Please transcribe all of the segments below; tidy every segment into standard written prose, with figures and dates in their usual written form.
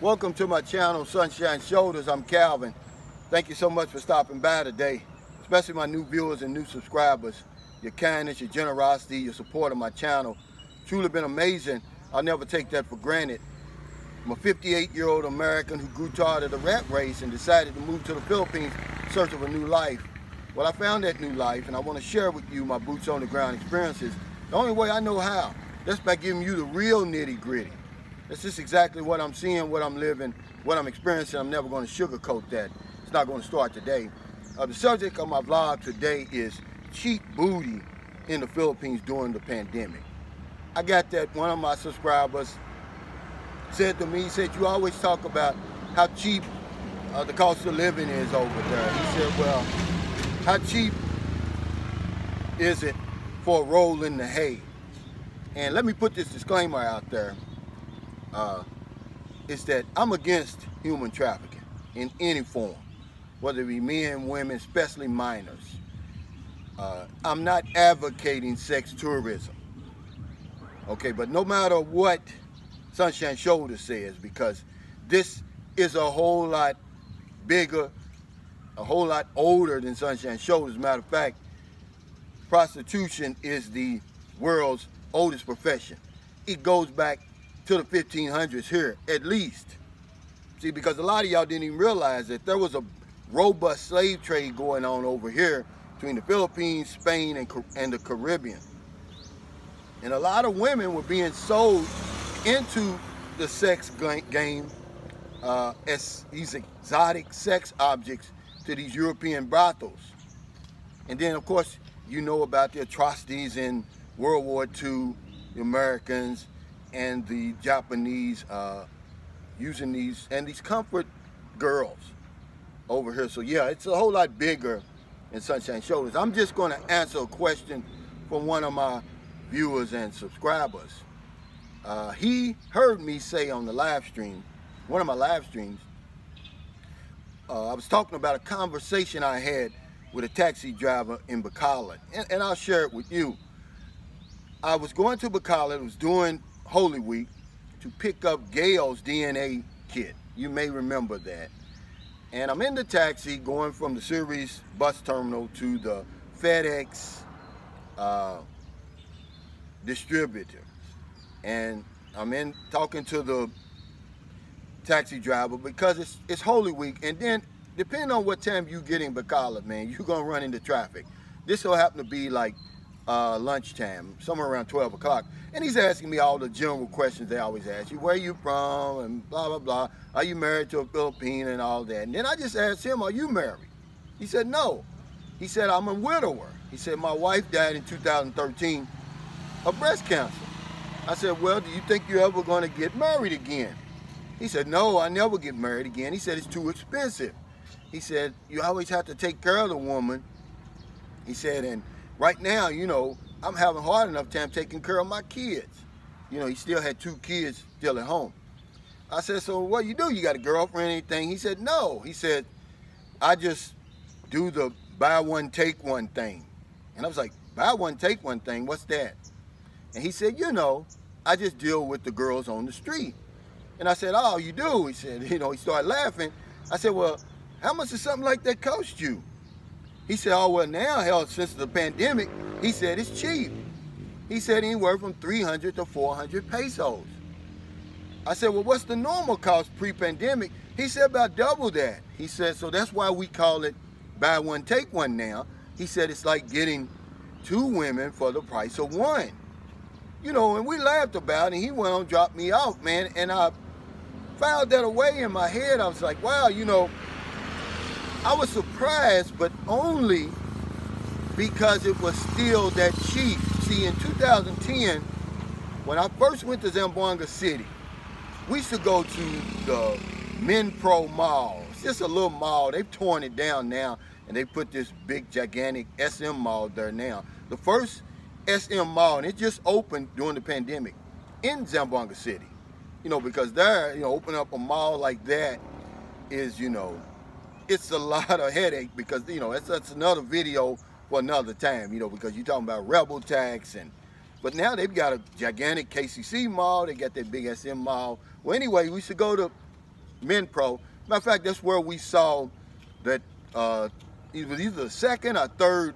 Welcome to my channel, Sunshine Shoulders. I'm Calvin. Thank you so much for stopping by today, especially my new viewers and new subscribers. Your kindness, your generosity, your support of my channel, truly been amazing. I'll never take that for granted. I'm a 58-year-old American who grew tired of the rat race and decided to move to the Philippines in search of a new life. Well, I found that new life, and I want to share with you my boots on the ground experiences. The only way I know how, that's by giving you the real nitty-gritty. That's just exactly what I'm seeing, what I'm living, what I'm experiencing. I'm never going to sugarcoat that. It's not going to start today. The subject of my vlog today is cheap booty in the Philippines during the pandemic. I got that one of my subscribers said to me, he said, you always talk about how cheap the cost of living is over there. He said, well, how cheap is it for a roll in the hay? And let me put this disclaimer out there. Is that I'm against human trafficking in any form, whether it be men, women, especially minors. I'm not advocating sex tourism, okay? But no matter what Sunshine Shoulders says, because this is a whole lot bigger, a whole lot older than Sunshine Shoulders. Matter of fact, prostitution is the world's oldest profession. It goes back to the 1500s here, at least. See, because a lot of y'all didn't even realize that there was a robust slave trade going on over here between the Philippines, Spain, and the Caribbean. And a lot of women were being sold into the sex game as these exotic sex objects to these European brothels. And then, of course, you know about the atrocities in World War II, the Americans and the Japanese using these comfort girls over here. So yeah, it's a whole lot bigger than Sunshine Shoulders. I'm just going to answer a question from one of my viewers and subscribers. He heard me say on the live stream, one of my live streams, I was talking about a conversation I had with a taxi driver in Bacolod, and I'll share it with you. I was going to Bacolod, it was during Holy Week, to pick up Gail's DNA kit. You may remember that. And I'm in the taxi going from the Ceres bus terminal to the FedEx distributor. And I'm in talking to the taxi driver because it's Holy Week. And then depending on what time you get in Bacolod, man, you're gonna run into traffic. This will happen to be like lunchtime, somewhere around 12 o'clock. And he's asking me all the general questions they always ask you. Where are you from? And blah, blah, blah. Are you married to a Filipino and all that? And then I just asked him, are you married? He said, no. He said, I'm a widower. He said, my wife died in 2013 of breast cancer. I said, well, do you think you're ever going to get married again? He said, no, I never get married again. He said, it's too expensive. He said, you always have to take care of the woman. He said, and right now, you know, I'm having a hard enough time taking care of my kids. You know, he still had 2 kids still at home. I said, so what you do? You got a girlfriend or anything? He said, no. He said, I just do the buy one, take one thing. And I was like, buy one, take one thing? What's that? And he said, you know, I just deal with the girls on the street. And I said, oh, you do? He said, you know, he started laughing. I said, well, how much does something like that cost you? He said, oh, well, now, hell, since the pandemic, he said it's cheap. He said anywhere from 300 to 400 pesos. I said, well, what's the normal cost pre-pandemic? He said about double that. He said, so that's why we call it buy one, take one now. He said it's like getting 2 women for the price of 1. You know, and we laughed about it, and he went on, dropped me off, man, and I filed that away in my head. I was like, wow, you know, I was surprised, but only because it was still that cheap. See, in 2010, when I first went to Zamboanga City, we used to go to the MinPro Mall. It's just a little mall. They've torn it down now, and they put this big, gigantic SM Mall there now. The first SM Mall, and it just opened during the pandemic in Zamboanga City. You know, because there, you know, opening up a mall like that is, you know, it's a lot of headache because, you know, that's another video for another time, you know, because you're talking about rebel tax but now they've got a gigantic KCC mall, they got that big SM mall. Well, anyway, we used to go to Men Pro. Matter of fact, that's where we saw that it was either the second or third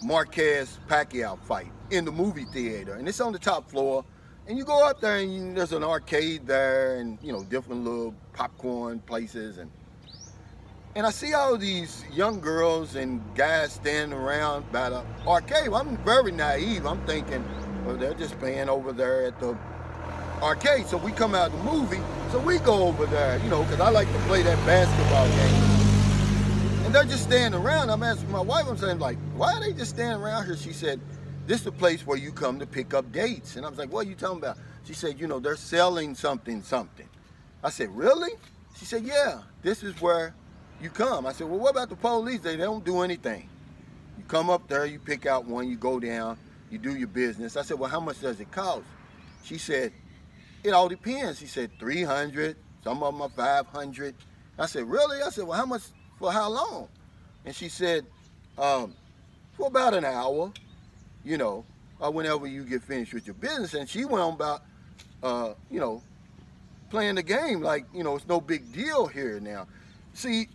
Marquez Pacquiao fight in the movie theater, and it's on the top floor. And you go up there, and there's an arcade there, and different little popcorn places, and I see all these young girls and guys standing around by the arcade. Well, I'm very naive. I'm thinking, well, they're just playing over there at the arcade. So we come out of the movie, so we go over there, because I like to play that basketball game. And they're just standing around. I'm asking my wife, I'm saying, like, why are they just standing around here? She said, this is the place where you come to pick up dates. And I was like, what are you talking about? She said, they're selling something. I said, really? She said, yeah, this is where you come. I said, well, what about the police? They don't do anything. You come up there, you pick out one, you go down, you do your business. I said, well, how much does it cost? She said, it all depends. She said, $300, some of them are $500. I said, really? I said, well, how much, for how long? And she said, for about an hour, or whenever you get finished with your business. And she went on about, playing the game like, it's no big deal here now. See,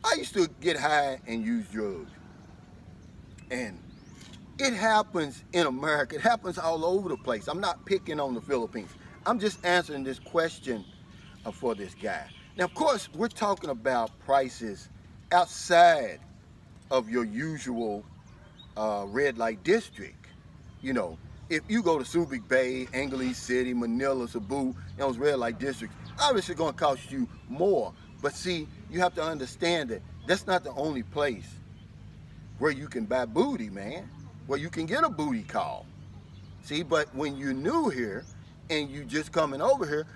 I used to get high and use drugs. And it happens in America. It happens all over the place. I'm not picking on the Philippines. I'm just answering this question for this guy. Now, of course, we're talking about prices outside of your usual red light district. If you go to Subic Bay, Angeles City, Manila, Cebu, those red light districts, obviously it's going to cost you more. But see, you have to understand that that's not the only place where you can buy booty, man, where you can get a booty call. See, but when you're new here and you just coming over here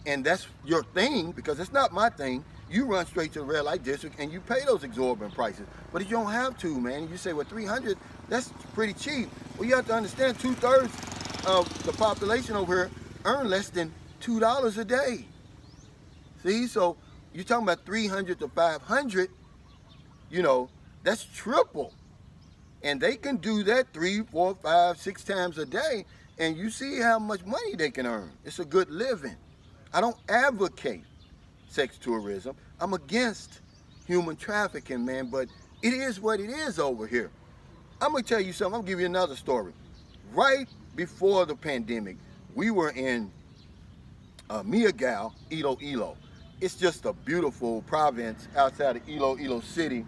and that's your thing, because it's not my thing, you run straight to the red light district and you pay those exorbitant prices. But if you don't have to, man, you say, well, $300, that's pretty cheap. Well, you have to understand 2/3 of the population over here earn less than $2 a day. See, so you're talking about $300 to $500, that's triple. And they can do that 3, 4, 5, 6 times a day, and you see how much money they can earn. It's a good living. I don't advocate sex tourism. I'm against human trafficking, man, but it is what it is over here. I'm gonna tell you something. I'm gonna give you another story. Right before the pandemic, we were in Miagao, Iloilo. It's just a beautiful province outside of Iloilo City,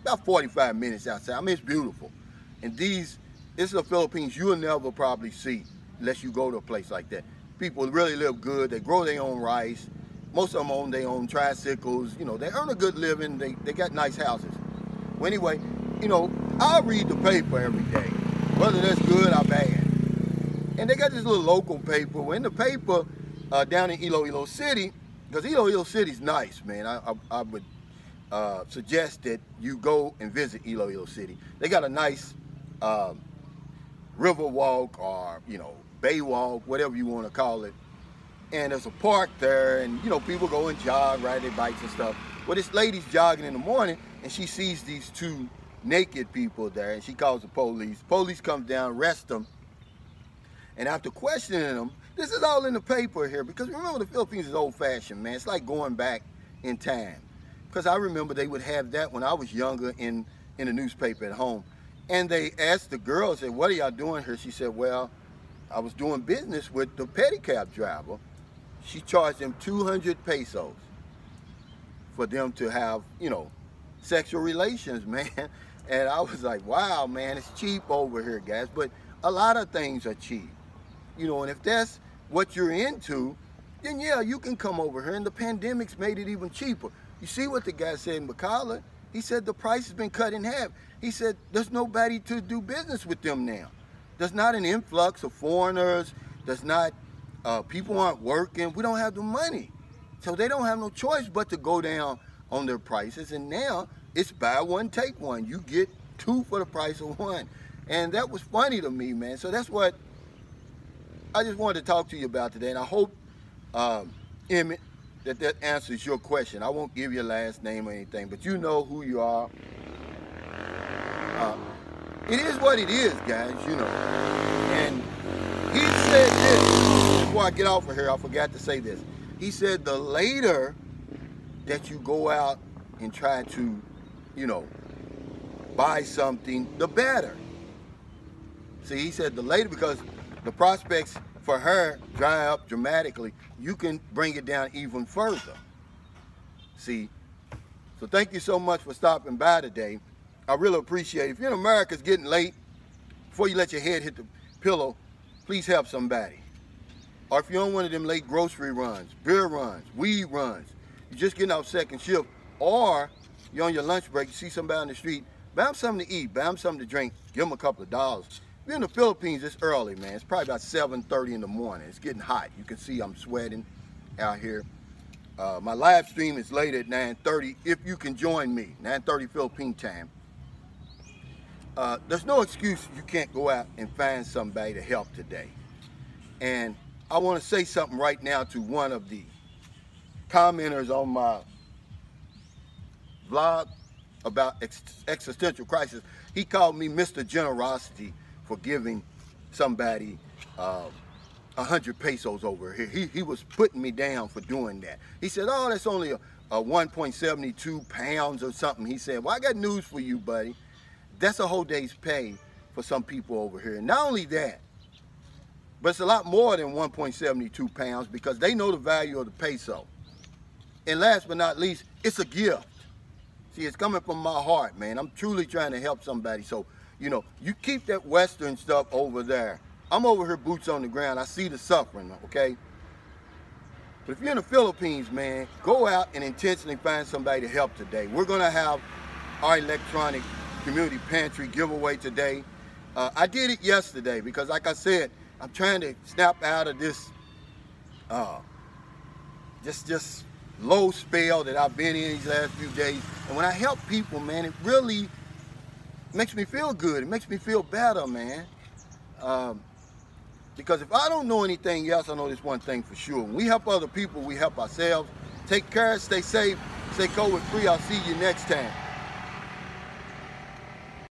about 45 minutes outside. I mean, it's beautiful. And this is the Philippines you'll never probably see unless you go to a place like that. People really live good. They grow their own rice. Most of them own their own tricycles. They earn a good living. They got nice houses. Well, anyway, I read the paper every day, whether that's good or bad. And they got this little local paper. Well, in the paper down in Iloilo City, because Iloilo City's nice, man. I would suggest that you go and visit Iloilo City. They got a nice river walk or, bay walk, whatever you want to call it. And there's a park there, and, people go and jog, ride their bikes and stuff. Well, this lady's jogging in the morning, and she sees these 2 naked people there, and she calls the police. Police comes down, arrest them. And after questioning them, this is all in the paper here, because remember, the Philippines is old-fashioned, man. It's like going back in time. Because I remember they would have that when I was younger in the newspaper at home. And they asked the girl, said, what are y'all doing here? She said, well, I was doing business with the pedicab driver. She charged them 200 pesos for them to have, sexual relations, man. And I was like, wow, man, it's cheap over here, guys. But a lot of things are cheap. And if that's what you're into, then yeah, you can come over here. And the pandemic's made it even cheaper. You see what the guy said in McCalla? He said the price has been cut in half. He said there's nobody to do business with them now. There's not an influx of foreigners. There's not, people aren't working. We don't have the money. So they don't have no choice but to go down on their prices. And now it's buy one, take one. You get 2 for the price of 1. And that was funny to me, man. So that's what I just wanted to talk to you about today. And I hope, Emmett, that answers your question. I won't give your last name or anything, but you know who you are. It is what it is, guys, And he said this, before I get off of here, I forgot to say this. He said the later that you go out and try to, you know, buy something, the better. See, he said the later, because the prospects for her dry up dramatically, you can bring it down even further. See, so thank you so much for stopping by today. I really appreciate it. If you're in America, it's getting late, before you let your head hit the pillow, please help somebody. Or if you're on one of them late grocery runs, beer runs, weed runs, you're just getting off second shift, or you're on your lunch break, you see somebody on the street, buy them something to eat, buy them something to drink, give them a couple of dollars. If you're in the Philippines, it's early, man. It's probably about 7:30 in the morning. It's getting hot. You can see I'm sweating out here. My live stream is late at 9:30. If you can join me, 9:30 Philippine time. There's no excuse you can't go out and find somebody to help today. And I want to say something right now to one of the commenters on my vlog about existential crisis. He called me Mr. Generosity for giving somebody 100 pesos over here. He was putting me down for doing that. He said, oh, that's only a 1.72 pounds or something. He said, well, I got news for you, buddy. That's a whole day's pay for some people over here. And not only that, but it's a lot more than 1.72 pounds, because they know the value of the peso. And last but not least, it's a gift. See, it's coming from my heart, man. I'm truly trying to help somebody. So, you know, you keep that Western stuff over there. I'm over here, boots on the ground. I see the suffering, okay? But if you're in the Philippines, man, go out and intentionally find somebody to help today. We're going to have our electronic community pantry giveaway today. I did it yesterday because, like I said, I'm trying to snap out of this just low spell that I've been in these last few days. And when I help people, man, it really makes me feel good. It makes me feel better, man. Because if I don't know anything else, I know this one thing for sure. When we help other people, we help ourselves. Take care, stay safe, stay COVID-free. I'll see you next time.